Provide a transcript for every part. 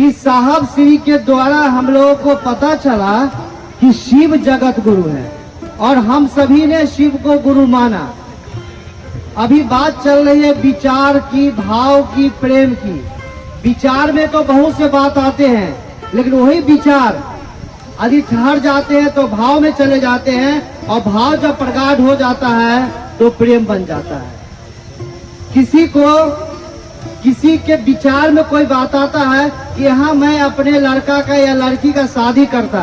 कि साहब श्री के द्वारा हम लोगों को पता चला कि शिव जगत गुरु है और हम सभी ने शिव को गुरु माना। अभी बात चल रही है विचार की, भाव की, प्रेम की। विचार में तो बहुत से बात आते हैं, लेकिन वही विचार यदि ठहर जाते हैं तो भाव में चले जाते हैं, और भाव जब प्रगाढ़ हो जाता है तो प्रेम बन जाता है। किसी के विचार में कोई बात आता है कि हाँ मैं अपने लड़का का या लड़की का शादी करता,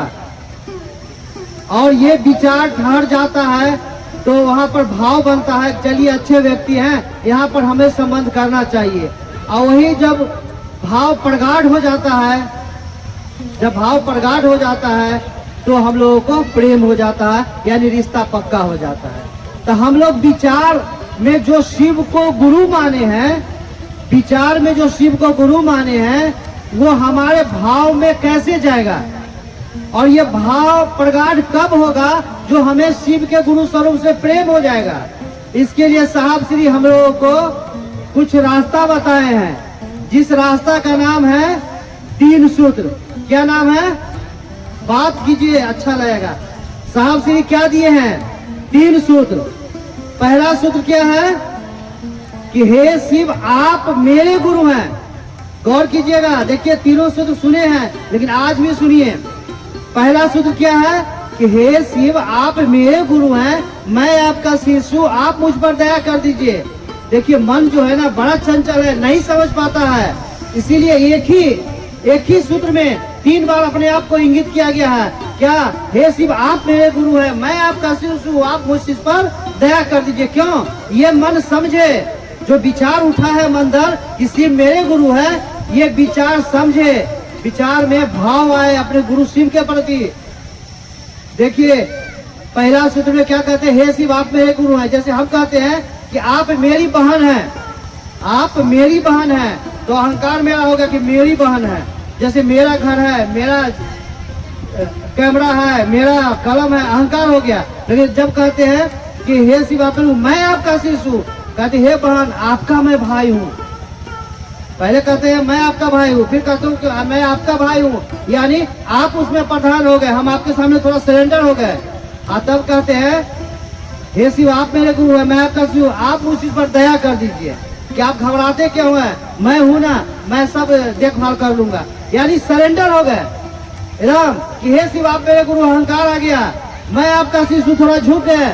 और ये विचार ठहर जाता है तो वहाँ पर भाव बनता है, चलिए अच्छे व्यक्ति हैं, यहाँ पर हमें संबंध करना चाहिए। और वही जब भाव प्रगाढ़ हो जाता है, जब भाव प्रगाढ़ हो जाता है तो हम लोगों को प्रेम हो जाता है, यानी रिश्ता पक्का हो जाता है। तो हम लोग विचार में जो शिव को गुरु माने हैं, विचार में जो शिव को गुरु माने हैं, वो हमारे भाव में कैसे जाएगा, और ये भाव प्रगाढ़ कब होगा, जो हमें शिव के गुरु स्वरूप से प्रेम हो जाएगा। इसके लिए साहब श्री हम लोगों को कुछ रास्ता बताए हैं, जिस रास्ता का नाम है 3 सूत्र। क्या नाम है? बात कीजिए, अच्छा लगेगा। साहब श्री क्या दिए हैं? 3 सूत्र। पहला सूत्र क्या है कि हे शिव आप मेरे गुरु हैं। गौर कीजिएगा, देखिए तीनों सूत्र सुने हैं, लेकिन आज भी सुनिए। पहला सूत्र क्या है कि हे शिव आप मेरे गुरु हैं, मैं आपका शिष्य हूँ, आप मुझ पर दया कर दीजिए। देखिए मन जो है ना बड़ा चंचल है, नहीं समझ पाता है, इसीलिए एक ही सूत्र में 3 बार अपने आप को इंगित किया गया है। क्या? हे शिव आप मेरे गुरु हैं, मैं आपका शिष्य हूँ, आप मुझ शिष्य पर दया कर दीजिए। क्यों? ये मन समझे, जो विचार उठा है मंदर कि शिव मेरे गुरु है, ये विचार समझे, विचार में भाव आए अपने गुरु शिव के प्रति। देखिए पहला सूत्र में क्या कहते हैं? हे शिव आप मेरे गुरु हैं। जैसे हम कहते हैं कि आप मेरी बहन हैं, आप मेरी बहन हैं, तो अहंकार मेरा होगा कि मेरी बहन है। जैसे मेरा घर है, मेरा कैमरा है, मेरा कलम है, अहंकार हो गया। लेकिन जब कहते हैं कि हे शिव आप, मैं आपका शिष्य हूँ, कहते हे बहन आपका मैं भाई हूँ। पहले कहते हैं मैं आपका भाई हूँ, फिर कहते हूँ कि मैं आपका भाई हूँ, यानी आप उसमें प्रधान हो गए, हम आपके सामने थोड़ा सरेंडर हो गए। तब कहते हैं हे शिव आप मेरे गुरु है, मैं आपका शिष्य हूँ, आप उस चीज पर दया कर दीजिए। कि आप घबराते क्यों हैं? मैं हूँ ना, मैं सब देखभाल कर लूंगा, यानी सरेंडर हो गए राम कि हे शिव आप मेरे गुरु। अहंकार आ गया, मैं आपका शिष्य थोड़ा झुक गए,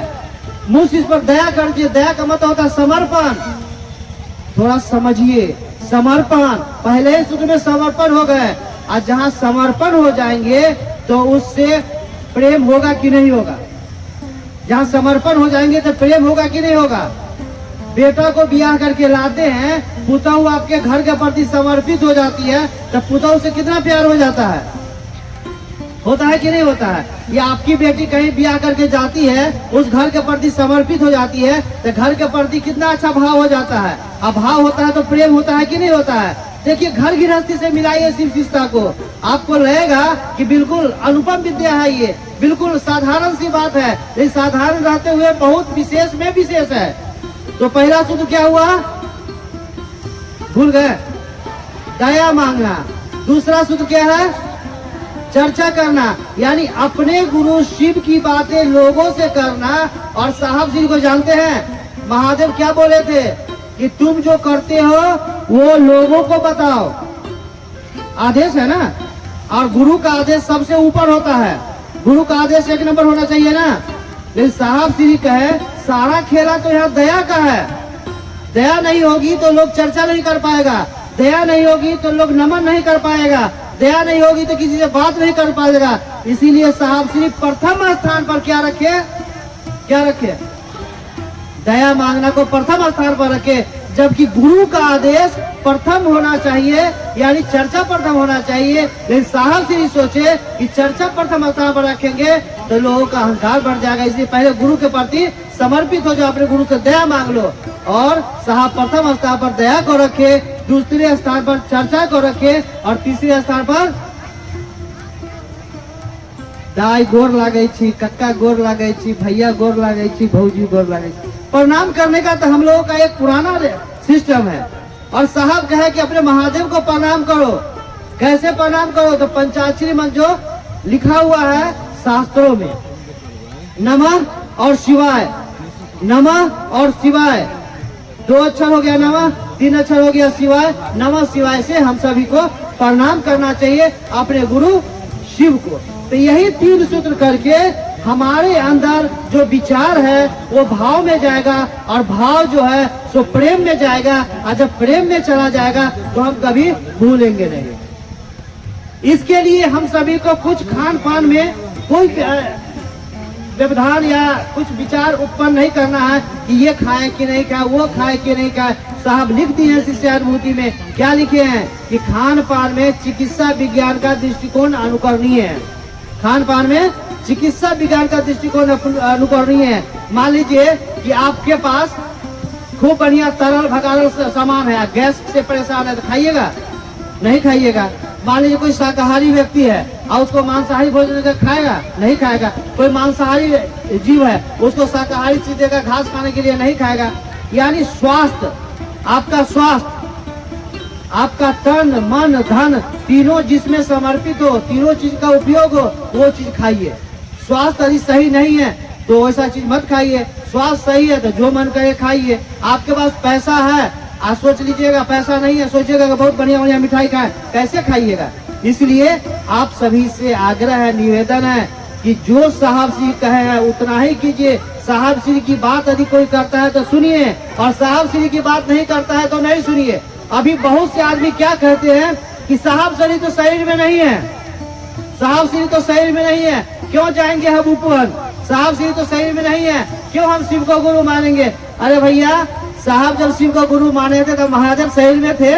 मुझ इस पर दया कर दीजिए। दया का मतलब होता है समर्पण। थोड़ा समझिए, समर्पण। पहले ही सूत्र में समर्पण हो गए, और जहाँ समर्पण हो जाएंगे तो उससे प्रेम होगा कि नहीं होगा? जहाँ समर्पण हो जाएंगे तो प्रेम होगा कि नहीं होगा? बेटा को ब्याह करके लाते हैं, पुतहू आपके घर के प्रति समर्पित हो जाती है, तो पुतहू से कितना प्यार हो जाता है? होता है कि नहीं होता है? या आपकी बेटी कहीं ब्याह करके जाती है, उस घर के प्रति समर्पित हो जाती है, तो घर के प्रति कितना अच्छा भाव हो जाता है। अब भाव होता है तो प्रेम होता है कि नहीं होता है? देखिए घर गृहस्थी से मिलाइए शिव शिष्टा को, आपको लगेगा कि बिल्कुल अनुपम विद्या है, ये बिल्कुल साधारण सी बात है, लेकिन साधारण रहते हुए बहुत विशेष में विशेष है। तो पहला सूत्र क्या हुआ? भूल गए? दया मांगना। दूसरा सूत्र क्या है? चर्चा करना, यानी अपने गुरु शिव की बातें लोगों से करना। और साहब जी को जानते हैं महादेव क्या बोले थे कि तुम जो करते हो वो लोगों को बताओ। आदेश है ना, और गुरु का आदेश सबसे ऊपर होता है, गुरु का आदेश 1 नंबर होना चाहिए ना। लेकिन साहब श्री कहे सारा खेला तो यहाँ दया का है। दया नहीं होगी तो लोग चर्चा नहीं कर पाएगा, दया नहीं होगी तो लोग नमन नहीं कर पाएगा, दया नहीं होगी तो किसी से बात नहीं कर पाएगा। इसीलिए साहब श्री प्रथम स्थान पर क्या रखे? क्या रखे? दया मांगना को प्रथम स्थान पर रखे, जबकि गुरु का आदेश प्रथम होना चाहिए, यानी चर्चा प्रथम होना चाहिए। लेकिन साहब श्री सोचे कि चर्चा प्रथम स्थान पर रखेंगे तो लोगों का अहंकार बढ़ जाएगा, इसलिए पहले गुरु के प्रति समर्पित हो जाओ, अपने गुरु से दया मांग लो। और साहब प्रथम स्थान पर दया को रखे, दूसरे स्थान पर चर्चा को रखे, और तीसरे स्थान पर दाई गोर लागे छी, कक्का गोर लागे छी, भैया गोर लागे छी, भौजी गोर लागे छी। प्रणाम करने का तो हम लोगों का एक पुराना सिस्टम है, और साहब कहे कि अपने महादेव को प्रणाम करो। कैसे प्रणाम करो? तो पंचाक्षरी मंत्र जो लिखा हुआ है शास्त्रों में, नमः और शिवाय, नमः और शिवाय, 2 अक्षर हो गया नमः, 3 अक्षर हो गया शिवाय। नमः शिवाय से हम सभी को प्रणाम करना चाहिए अपने गुरु शिव को। तो यही 3 सूत्र करके हमारे अंदर जो विचार है वो भाव में जाएगा, और भाव जो है सो प्रेम में जाएगा, और जब प्रेम में चला जाएगा तो हम कभी भूलेंगे नहीं। इसके लिए हम सभी को कुछ खान पान में कोई व्यवधान या कुछ विचार उत्पन्न नहीं करना है कि ये खाए कि नहीं खाए, वो खाए कि नहीं खाए। साहब लिख दिए हैं शिष्यानुभूति में, क्या लिखे हैं कि खान पान में चिकित्सा विज्ञान का दृष्टिकोण अनुकरणीय है। खान पान में चिकित्सा विज्ञान का दृष्टिकोण अनुकरणीय है। मान लीजिए कि आपके पास खूब बढ़िया तरल भगाल सामान है, गैस से परेशान है, तो खाइएगा? नहीं खाइएगा। मान लीजिए कोई शाकाहारी व्यक्ति है और उसको मांसाहारी भोजन देकर खाएगा? नहीं खाएगा। कोई मांसाहारी जीव है, उसको शाकाहारी चीज देकर घास खाने के लिए नहीं खाएगा। यानी स्वास्थ्य, आपका स्वास्थ्य, आपका तन मन धन तीनों जिसमें समर्पित हो, तीनों चीज का उपयोग हो, वो चीज खाइए। स्वास्थ्य यदि सही नहीं है तो वैसा चीज मत खाइए। स्वास्थ्य सही है तो जो मन करे खाइए। आपके पास पैसा है, आप सोच लीजिएगा, पैसा नहीं है सोचिएगा कि बहुत बढ़िया बढ़िया मिठाई खाए, कैसे खाइएगा? इसलिए आप सभी से आग्रह है, निवेदन है कि जो साहब श्री कहे हैं उतना ही कीजिए। साहब श्री की बात यदि कोई करता है तो सुनिए, और साहब श्री की बात नहीं करता है तो नहीं सुनिए। अभी बहुत से आदमी क्या कहते हैं कि साहब श्री तो शरीर में नहीं है, साहब श्री तो शरीर में नहीं है, क्यों जाएंगे हम ऊपर? साहब श्री तो शरीर में नहीं है, क्यों हम शिव को गुरु मानेंगे? अरे भैया, साहब जब शिव को गुरु माने थे तो महादेव शरीर में थे?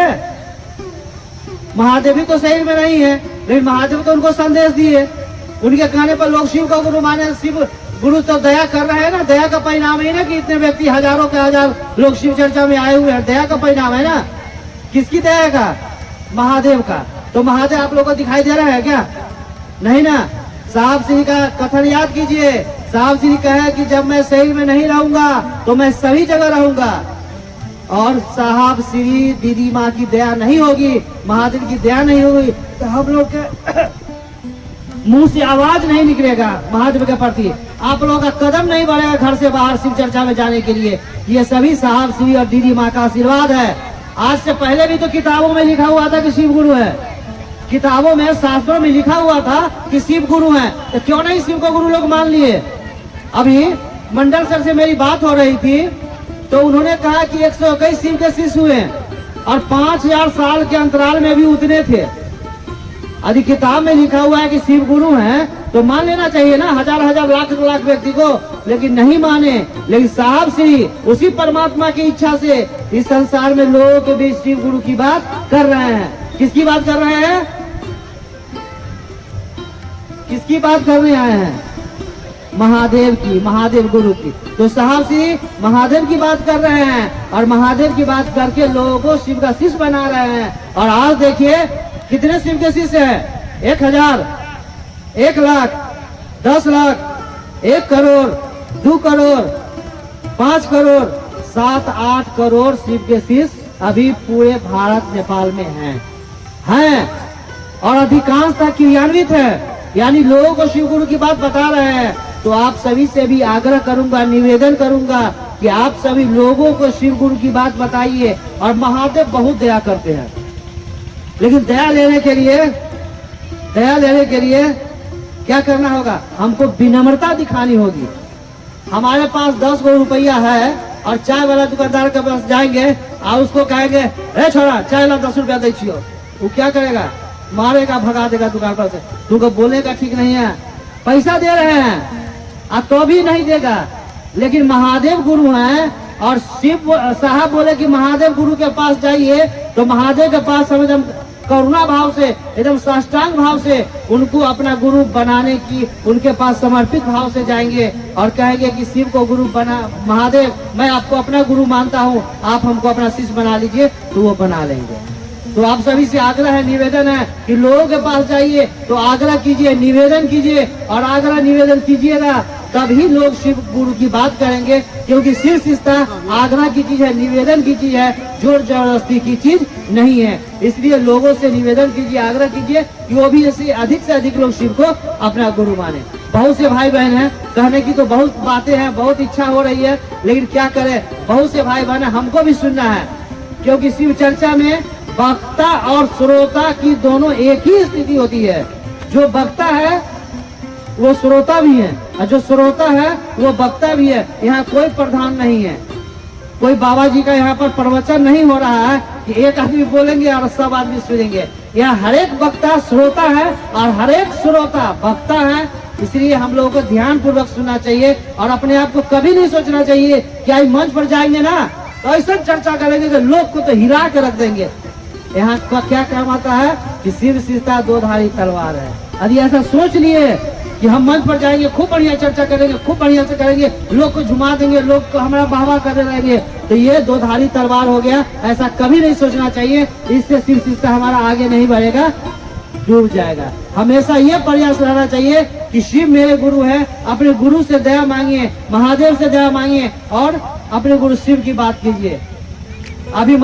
महादेव भी तो शरीर में नहीं है, लेकिन महादेव तो उनको संदेश दिए। उनके कहने पर लोग शिव को गुरु माने। शिव गुरु तो दया कर रहे हैं ना, दया का परिणाम है ना कि इतने व्यक्ति हजारों के हजार लोग शिव चर्चा में आए हुए हैं। दया का परिणाम है ना। किसकी दया का? महादेव का। तो महादेव आप लोग को दिखाई दे रहा है क्या? नहीं ना। साहब श्री का कथन याद कीजिए। साहब श्री कहे कि जब मैं शरीर में नहीं रहूंगा तो मैं सभी जगह रहूंगा। और साहब श्री दीदी माँ की दया नहीं होगी, महादेव की दया नहीं होगी, तो हम लोग के मुंह से आवाज नहीं निकलेगा महादेव के प्रति। आप लोगों का कदम नहीं बढ़ेगा घर से बाहर शिव चर्चा में जाने के लिए। ये सभी साहब श्री और दीदी माँ का आशीर्वाद है। आज से पहले भी तो किताबों में लिखा हुआ था कि शिव गुरु है, किताबों में शास्त्रों में लिखा हुआ था कि शिव गुरु है, तो क्यों नहीं शिव को गुरु लोग मान लिए? अभी मंडल सर से मेरी बात हो रही थी तो उन्होंने कहा कि 121 शिव के शिष्य हुए और 5000 साल के अंतराल में भी उतने थे। यदि किताब में लिखा हुआ है कि शिव गुरु हैं तो मान लेना चाहिए ना, हजार हजार लाख लाख व्यक्ति को, लेकिन नहीं माने। लेकिन साहब श्री उसी परमात्मा की इच्छा से इस संसार में लोगों के बीच शिव गुरु की बात कर रहे हैं। किसकी बात कर रहे हैं? किसकी बात करने आए हैं? महादेव की, महादेव गुरु की। तो साहब श्री महादेव की बात कर रहे हैं और महादेव की बात करके लोगों को शिव का शिष्य बना रहे हैं। और आज देखिए कितने शिव के शिष्य हैं? 1000, 1 लाख, 10 लाख, 1 करोड़, 2 करोड़, 5 करोड़, 7-8 करोड़ शिव के शिष्य अभी पूरे भारत नेपाल में हैं और अधिकांशतः क्रियान्वित है। यानी लोगों को शिव गुरु की बात बता रहे हैं। तो आप सभी से भी आग्रह करूंगा, निवेदन करूंगा कि आप सभी लोगों को शिव गुरु की बात बताइए। और महादेव बहुत दया करते हैं, लेकिन दया लेने के लिए क्या करना होगा? हमको विनम्रता दिखानी होगी। हमारे पास 10 गो रुपया है और चाय वाला दुकानदार के पास जाएंगे और उसको कहेंगे, ए छोरा चाय ला 10 रुपया दे छियो, वो क्या करेगा? मारेगा, भगा देगा दुकान पर से। तुमको बोलेगा ठीक नहीं है, पैसा दे रहे हैं तो भी नहीं देगा। लेकिन महादेव गुरु हैं और शिव साहब बोले कि महादेव गुरु के पास जाइए, तो महादेव के पास हम एकदम करुणा भाव से, एकदम साष्टांग भाव से उनको अपना गुरु बनाने की, उनके पास समर्पित भाव से जाएंगे और कहेंगे कि शिव को गुरु बना, महादेव मैं आपको अपना गुरु मानता हूँ, आप हमको अपना शिष्य बना लीजिए, तो वो बना लेंगे। तो आप सभी से आग्रह है, निवेदन है कि लोगों के पास जाइए तो आग्रह कीजिए, निवेदन कीजिए, और आग्रह निवेदन कीजिएगा तभी लोग शिव गुरु की बात करेंगे। क्योंकि शिव शिष्टता आग्रह की चीज है, निवेदन की चीज है, जोर जबरदस्ती की चीज नहीं है। इसलिए लोगों से निवेदन कीजिए, आग्रह कीजिए कि वो भी ऐसे अधिक से अधिक लोग शिव को अपना गुरु माने। बहुत से भाई बहन हैं, कहने की तो बहुत बातें हैं, बहुत इच्छा हो रही है, लेकिन क्या करें, बहुत से भाई बहन हमको भी सुनना है, क्योंकि शिव चर्चा में वक्ता और श्रोता की दोनों एक ही स्थिति होती है। जो वक्ता है वो श्रोता भी है, और जो श्रोता है वो वक्ता भी है। यहाँ कोई प्रधान नहीं है, कोई बाबा जी का यहाँ पर प्रवचन नहीं हो रहा है कि एक आदमी बोलेंगे और सब आदमी सुनेंगे। यहाँ हर एक वक्ता श्रोता है और हर एक श्रोता वक्ता है। इसलिए हम लोगों को ध्यान पूर्वक सुनना चाहिए और अपने आप को कभी नहीं सोचना चाहिए कि आज मंच पर जाएंगे ना तो ऐसा चर्चा करेंगे कि लोग को तो हिला के रख देंगे। यहाँ का क्या काम आता है कि शिव सीता दो धारी तलवार है। यदि ऐसा सोच लिए कि हम मंच पर जाएंगे, खूब बढ़िया चर्चा करेंगे, खूब बढ़िया से करेंगे, लोग को झुमा देंगे, लोग को हमारा वाहवाह करने रहेंगे, तो ये दो धारी तलवार हो गया। ऐसा कभी नहीं सोचना चाहिए। इससे शिव सीता हमारा आगे नहीं बढ़ेगा, डूब जाएगा। हमेशा ये प्रयास रहना चाहिए कि शिव मेरे गुरु है, अपने गुरु से दया मांगिए, महादेव से दया मांगिए और अपने गुरु शिव की बात कीजिए। अभी